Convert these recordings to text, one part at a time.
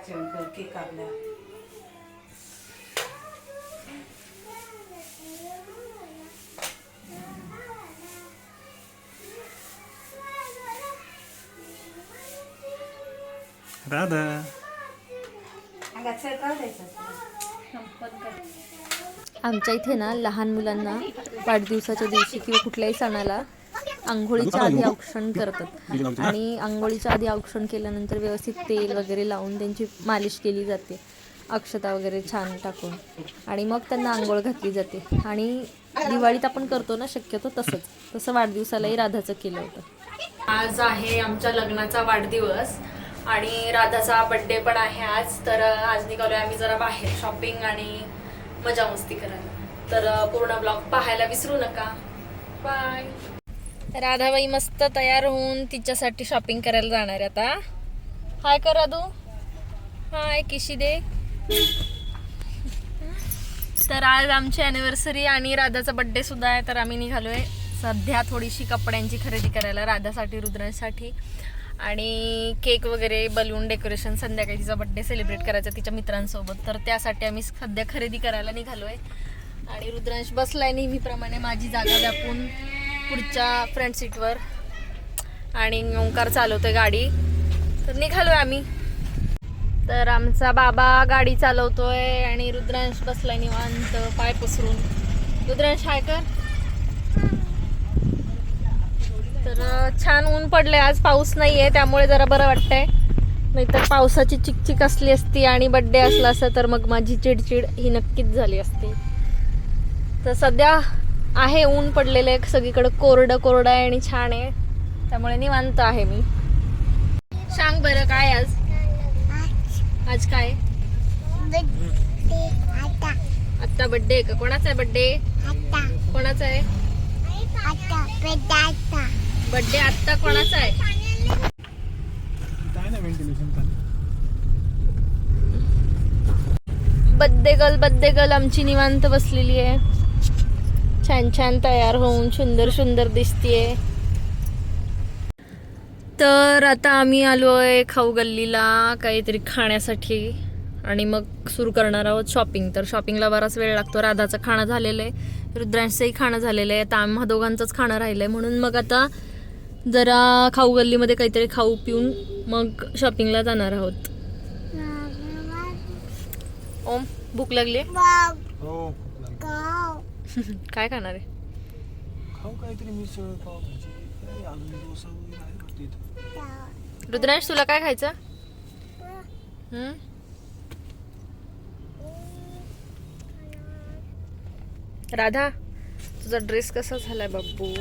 Cake कापला. राधा आमच्या इथे ना लहान मुलांना वाढदिवसाच्या दिवशी किंवा कुठल्याही सणाला आंघोळीच्या आधी औक्षण करतात आणि आंघोळीच्या आधी औक्षण केल्यानंतर व्यवस्थित तेल वगैरे लावून त्यांची मालिश केली जाते, अक्षता वगैरे छान टाकून, आणि मग त्यांना आंघोळ घातली जाते. आणि दिवाळीत आपण करतो ना शक्यतो तसं वाढदिवसालाही राधाचं केलं होतं. आज आहे आमच्या लग्नाचा वाढदिवस आणि राधाचा बड्डे पण आहे आज. तर आज निघालोय आम्ही जरा बाहेर शॉपिंग आणि मजा मस्ती करायला. तर पूर्ण ब्लॉग पाहायला विसरू नका. बाय. राधाबाई मस्त तयार होऊन तिच्यासाठी शॉपिंग करायला जाणार आहे आता. हाय कर राधू. हाय किशी दे. तर आज आमची अॅनिव्हर्सरी आणि राधाचा बड्डे सुद्धा आहे. तर आम्ही निघालोय सध्या थोडीशी कपड्यांची खरेदी करायला राधासाठी, रुद्रांसाठी, आणि केक वगैरे, बलून डेकोरेशन. संध्याकाळी तिचा बड्डे सेलिब्रेट करायचा तिच्या मित्रांसोबत. तर त्यासाठी आम्ही सध्या खरेदी करायला निघालोय. आणि रुद्रांश बसलाय नेहमीप्रमाणे माझी जागा व्यापून पुढच्या फ्रंट सीटवर, आणि ओंकार चालवतोय गाडी. तर निघालोय आम्ही. तर आमचा बाबा गाडी चालवतोय आणि रुद्रांश बसलाय निवांत पाय पसरून. रुद्रांश हाय कर. तर छान ऊन पडले आज, पाऊस नाहीये त्यामुळे जरा बरं वाटतंय. नाहीतर पावसाची चिकचिक असली असती आणि बड्डे असला असता तर मग माझी चिडचिड ही नक्कीच झाली असती. तर सध्या आहे ऊन पडलेलं आहे सगळीकडे, कोरडं आहे आणि छान आहे, त्यामुळे निवांत आहे मी. सांग बरं काय आज काय? आता बड्डे आहे का? कोणाचा आहे बड्डे? कोणाचा आहे बड्डे? आत्ता कोणाचा आहे? बड्डे गर्ल आमची निवांत बसलेली आहे, छान छान तयार होऊन सुंदर दिसतीये. तर आता आम्ही आलोय खाऊ गल्लीला काहीतरी खाण्यासाठी आणि मग सुरू करणार आहोत शॉपिंग. तर शॉपिंगला बराच वेळ लागतो. राधाचं खाणं झालेलं आहे, रुद्रांशचंही खाणं झालेलं आहे. आता आम्हा दोघांचंच खाणं राहिलंय, म्हणून मग आता जरा खाऊ गल्लीमध्ये काहीतरी खाऊ पिऊन मग शॉपिंगला जाणार आहोत. ओम भूक लागली? काय खाणार आहे? रुद्रांश तुला काय खायचं? राधा तुझा ड्रेस कसा झालाय बाबू?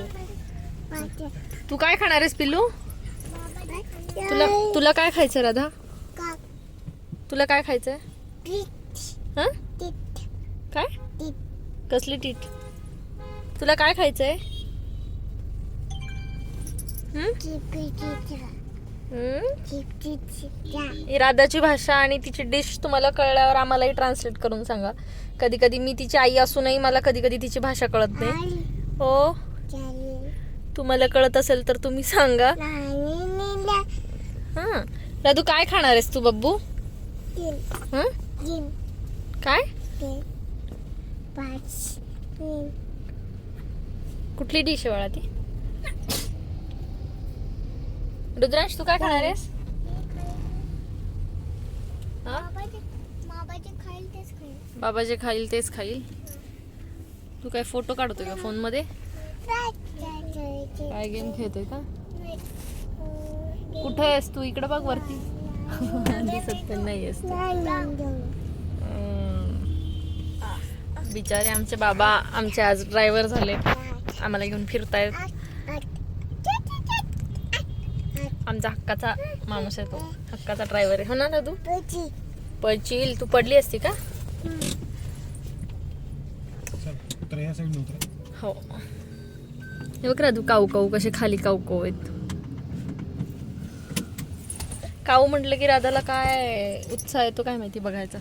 तू काय खाणार आहेस पिल्लू? तुला काय खायचं राधा? तुला काय खायचंय? काय? कसली टीट? तुला काय खायचंय? राधाची भाषा आणि तिची डिश तुम्हाला कळल्यावर आम्हालाही ट्रान्सलेट करून सांगा. कधी कधी मी तिची आई असूनही मला कधी कधी तिची भाषा कळत नाही. हो, तुम्हाला कळत असेल तर तुम्ही सांगा. हा राधू काय खाणार आहेस तू बब्बू? काय? कुठली डिश आहे बाळा ती? रुद्रांश तू काय खाणार आहेस? बाबा जे खाईल तेच खाईल. तू काय फोटो काढतोय का फोन मध्ये? काय गेम खेळतोय का? कुठे आहेस तू? इकडे बघ वरती. दिसत पण नाहीयेस. बिचारे आमचे बाबा आमचे आज ड्रायव्हर झाले, आम्हाला घेऊन फिरतायत. आमचा हक्काचा माणूस आहे तो, हक्काचा ड्रायव्हर आहे. हो ना दादू? पडशील. तू पडली असती का? हो. हे बघ राधू काऊ काऊ कसे खाली काऊ काऊ आहेत. काऊ म्हटलं की राधाला काय उत्साह येतो काय माहिती बघायचा.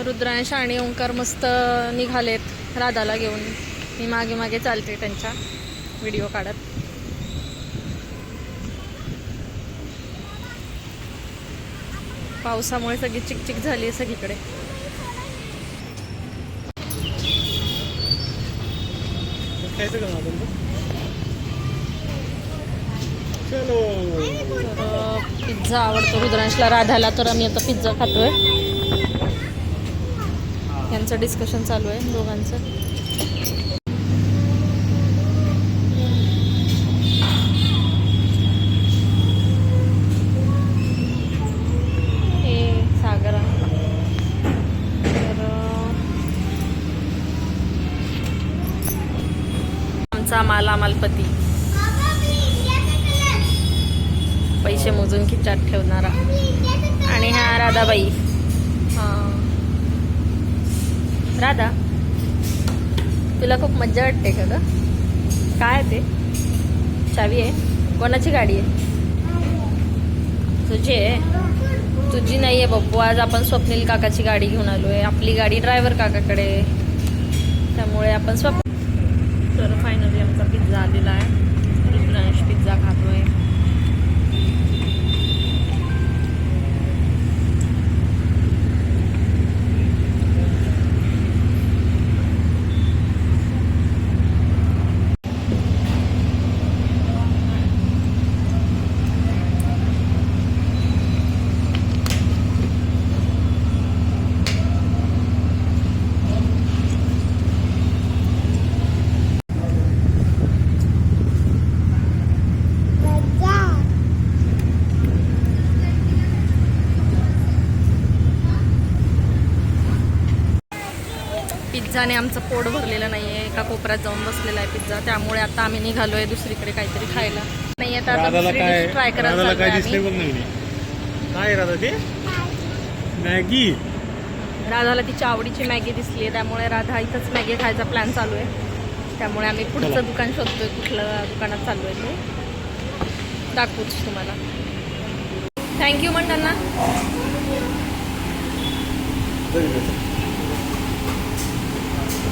रुद्रांश आणि ओंकार मस्त निघालेत राधाला घेऊन. मी मागे मागे चालते त्यांच्या व्हिडिओ काढत. पावसामुळे सगळी चिकचिक झाली आहे सगळीकडे. पिझ्झा आवडतो रुद्रांशला, राधाला. तर आम्ही आता पिझ्झा खातोय. यांचं डिस्कशन चालू आहे दोघांचं. हे सागर तर आमचा मालामालपती, पैसे मोजून खिचात ठेवणारा. आणि हा राधाबाई. हां राधा, तुला खूप मज्जा वाटते का ग? काय ते चावी आहे? कोणाची गाडी आहे? तुझी आहे? तुझी नाही आहे बप्पू. आज आपण स्वप्नील काकाची गाडी घेऊन आलो आहे. आपली गाडी ड्रायव्हर काकाकडे, त्यामुळे आपण तर फायनली आमचा पिझ्झा आलेला आहे. रुद्रांश पिझ्झा खातोय. पिझ्झाने आमचं पोट भरलेलं नाही आहे. एका कोपऱ्यात जाऊन बसलेला आहे पिझ्झा. त्यामुळे आता आम्ही निघालो आहे दुसरीकडे काहीतरी खायला. नाही आता दुसरी डिश ट्राय करायला काय राधा ते मॅगी. राधाला तिच्या आवडीची मॅगी दिसली आहे, त्यामुळे राधा इथंच मॅगी खायचा प्लॅन चालू आहे. त्यामुळे आम्ही पुढचं दुकान शोधतोय. कुठलं दुकानात चालू आहे ते दाखवूच तुम्हाला. थँक्यू म्हणताना.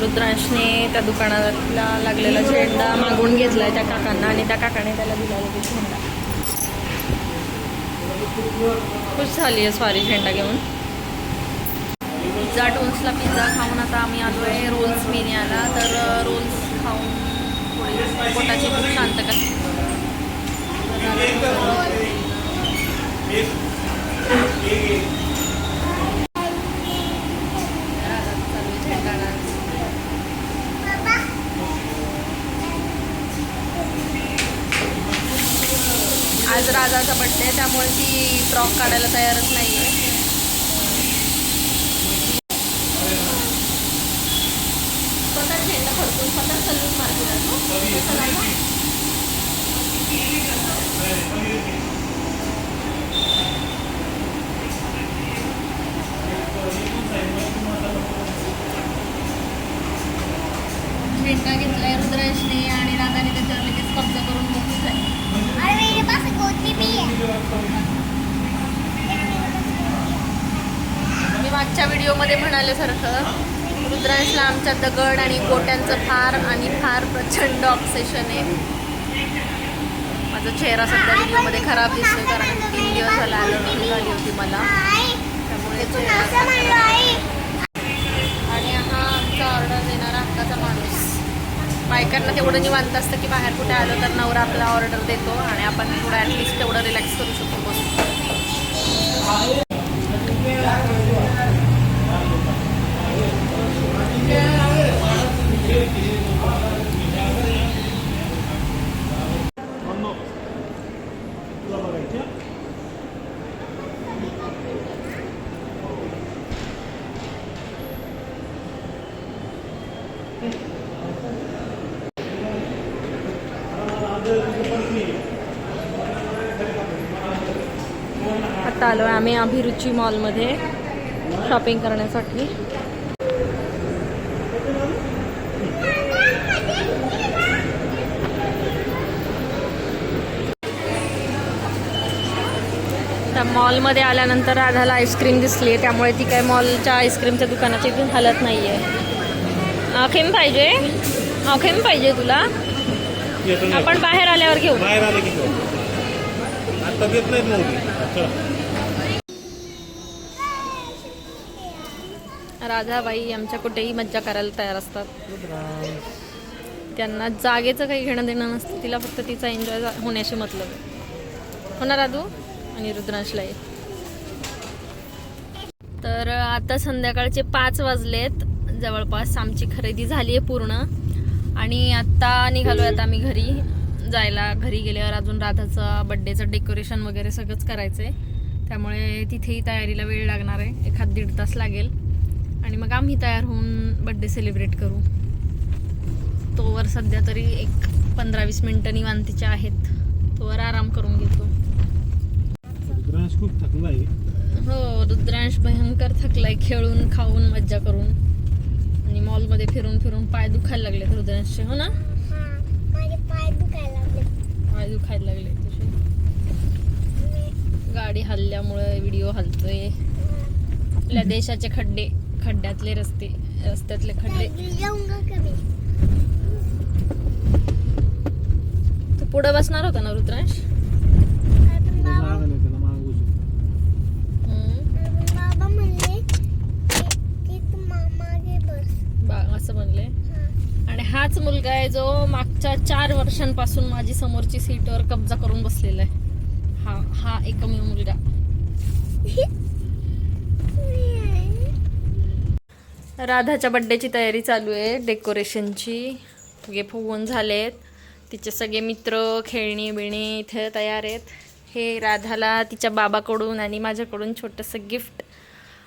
रुद्रांशने त्या दुकानातला लागलेला झेंडा मागून घेतलाय त्या काकांना, आणि त्या काकाने त्याला दिला तो झेंडा. खुश झाली आहे स्वारी झेंडा घेऊन. पिझ्झा टोन्सला पिझ्झा खाऊन आता आम्ही आलो आहे रोल्स मिनियाला. तर रोल्स खाऊन थोडी पोटाची खूप शांत कर. आज राधाचा बड्डे, त्यामुळे ती फ्रॉक काढायला तयारच नाही आहे. स्वतः झेंडा फडकून स्वतः सलून मारते ना. झेंडा घेतलाय रुद्रांशने आणि राधाने त्याच्यावर लगेच कब्जा करून मोकळी झाली. मी मागच्या व्हिडिओमध्ये म्हणाल्यासारखं रुद्रांशला आमच्या दगड आणि गोट्यांचं फार प्रचंड ऑब्सेशन आहे. माझा चेहरा सध्या व्हिडिओमध्ये खराब दिसतोय, कारण 3 दिवस झाला ॲलर्जी झाली होती मला, त्यामुळे आणि हा आमचा ऑर्डर देणारा हक्काचा माणूस. बायकांना तेवढं निवांत असतं की बाहेर कुठे आलं तर नवरा आपला ऑर्डर देतो आणि आपण थोडं ॲटलिस्ट तेवढं रिलॅक्स करू शकतो बसून. आता आलो आहे आम्ही अभिरुची मॉलमध्ये शॉपिंग करण्यासाठी. त्या मॉलमध्ये आल्यानंतर राधाला आईस्क्रीम दिसली आहे, त्यामुळे ती काय मॉलच्या आईस्क्रीमच्या दुकानाची इथून हालत नाही आहे. आखीम पाहिजे तुला? आपण बाहेर आल्यावर घेऊ. राधाबाई आमच्या कुठेही मज्जा करायला तयार असतात. त्यांना जागेचं काही घेणं देणं नसतं, तिला फक्त तिचा एन्जॉय होण्याशी मतलब आहे. हो ना राधू? आणि रुद्रांशलाही. तर आता संध्याकाळचे 5 वाजलेत जवळपास. आमची खरेदी झाली आहे पूर्ण आणि आत्ता निघालो आहे आता आम्ही घरी जायला. घरी गेल्यावर अजून राधाचा बड्डेचं डेकोरेशन वगैरे सगळंच करायचं आहे, त्यामुळे तिथेही तयारीला वेळ लागणार आहे. 1-1.5 तास लागेल आणि मग आम्ही तयार होऊन बड्डे सेलिब्रेट करू. तोवर सध्या तरी 15-20 मिनटं निवांतीचे आहेत, तोवर आराम करून घेतो. रुद्रांश खूप थकला आहे. हो, रुद्रांश भयंकर थकलाय खेळून खाऊन मज्जा करून. आणि मॉलमध्ये फिरून फिरून पाय दुखायला लागले रुद्रांशचे. हो ना? पाय दुखायला लागले तुझे. गाडी हल्ल्यामुळे व्हिडिओ हलतोय. आपल्या देशाचे खड्ड्यातले रस्त्यातले खड्डे. तू पुढे बसणार होता ना रुद्रांश? असं म्हणले. आणि हाच मुलगा आहे जो मागच्या 4 वर्षांपासून माझी समोरची सीटवर कब्जा करून बसलेला आहे. हा एकमेव मुलगा. राधाच्या बड्डेची तयारी चालू आहे, डेकोरेशनची. फुगे फुगवून झालेत. तिचे सगळे मित्र खेळणी बिळणी इथे तयार आहेत. हे राधाला तिच्या बाबाकडून आणि माझ्याकडून छोटंसं गिफ्ट.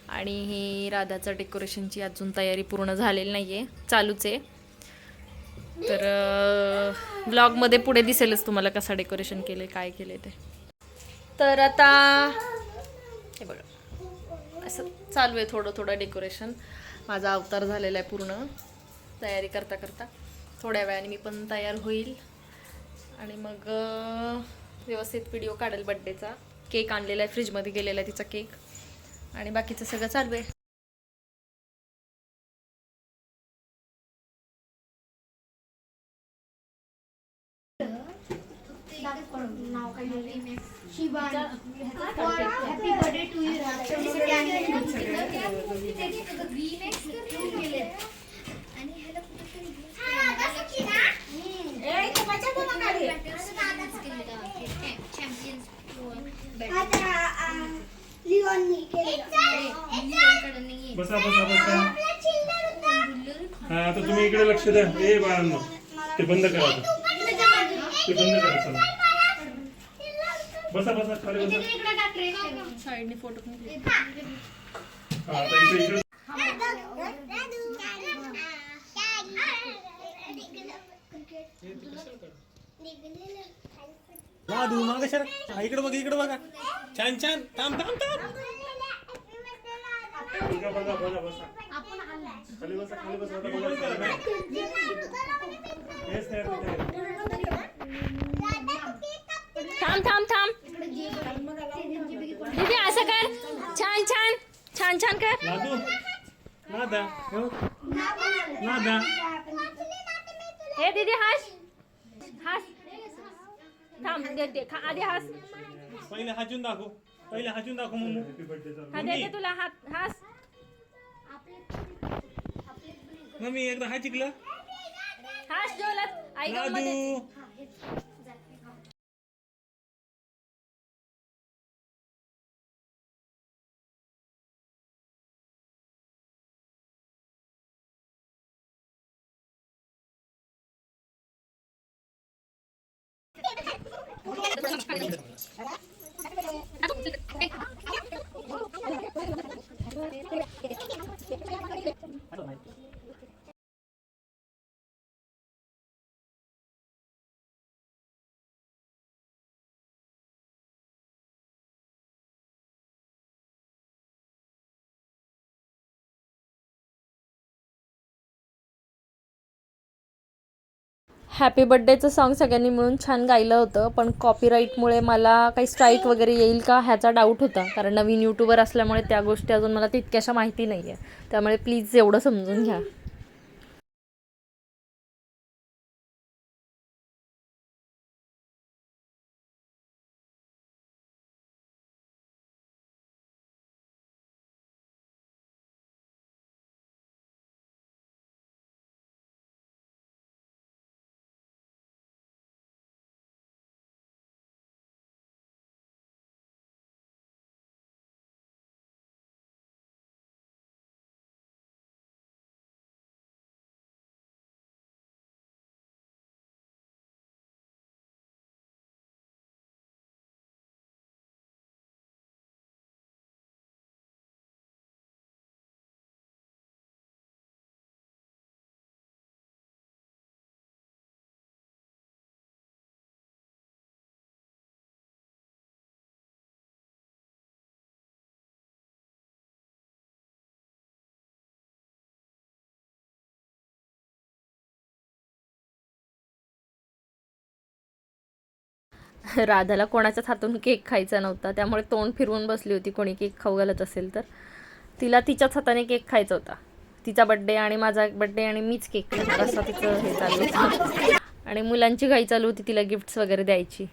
आणि ही राधाचं डेकोरेशनची अजून तयारी पूर्ण झालेली नाही आहे, चालूच आहे. तर व्लॉगमध्ये पुढे दिसेलच तुम्हाला कसं डेकोरेशन केलं, काय केलं ते. तर आता हे बघा असं चालू आहे थोडं थोडं डेकोरेशन. माझा अवतार झालेला आहे पूर्ण तयारी करता करता. थोड्या वेळाने मी पण तयार होईल आणि मग व्यवस्थित व्हिडिओ काढेल बड्डेचा. केक आणलेला आहे, फ्रीजमध्ये गेलेला आहे तिचा केक, आणि बाकीचं सगळं चालू आहे. बसा बसा बसा. हा, आता तुम्ही इकडे लक्ष द्या. ए बाळांनो, ते बंद करा. ते बंद करा. चला बसा बसा, खाली बसा. साईडने फोटो. हा, आता इकडे लादू मागे सर. इकडे बघा, इकडे बघा. छान छान. थांब थांब थांब. बघा बघा बसा. खाली बसा, खाली बसा. थांब थांब थांब दीदी, असं कर. छान छान छान छान कर. लादू लादा लादा. हे दीदी हास हास. थांब देते आधी हास. पहिले हाजून दाखव. पहिले हाजून दाखव मम्मू. हा देते तुला हात. हास मम्मी, एकदा हा चिकलं. हास जोलत आई लादू. गंमत. हॅपी बड्डेचं सॉन्ग सगळ्यांनी मिळून छान गायलं होतं, पण कॉपीराईटमुळे मला काही स्ट्राईक वगैरे येईल का ह्याचा डाऊट होता, कारण नवीन यूट्यूबर असल्यामुळे त्या गोष्टी अजून मला तितक्याशा माहिती नाही आहे. त्यामुळे प्लीज एवढं समजून घ्या. राधाला कोणाच्याच हातून केक खायचा नव्हता, त्यामुळे तोंड फिरवून बसली होती कोणी केक खाऊ घालत असेल तर. तिला तिच्याच हाताने केक खायचा होता. तिचा बड्डे आणि माझा बड्डे आणि मीच केक खाणार असं तिचं हे चालू होतं. आणि मुलांची घाई चालू होती तिला गिफ्ट्स वगैरे द्यायची.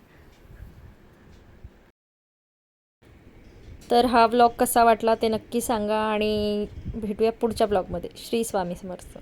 तर हा व्लॉग कसा वाटला ते नक्की सांगा आणि भेटूया पुढच्या ब्लॉगमध्ये. श्री स्वामी समर्थ.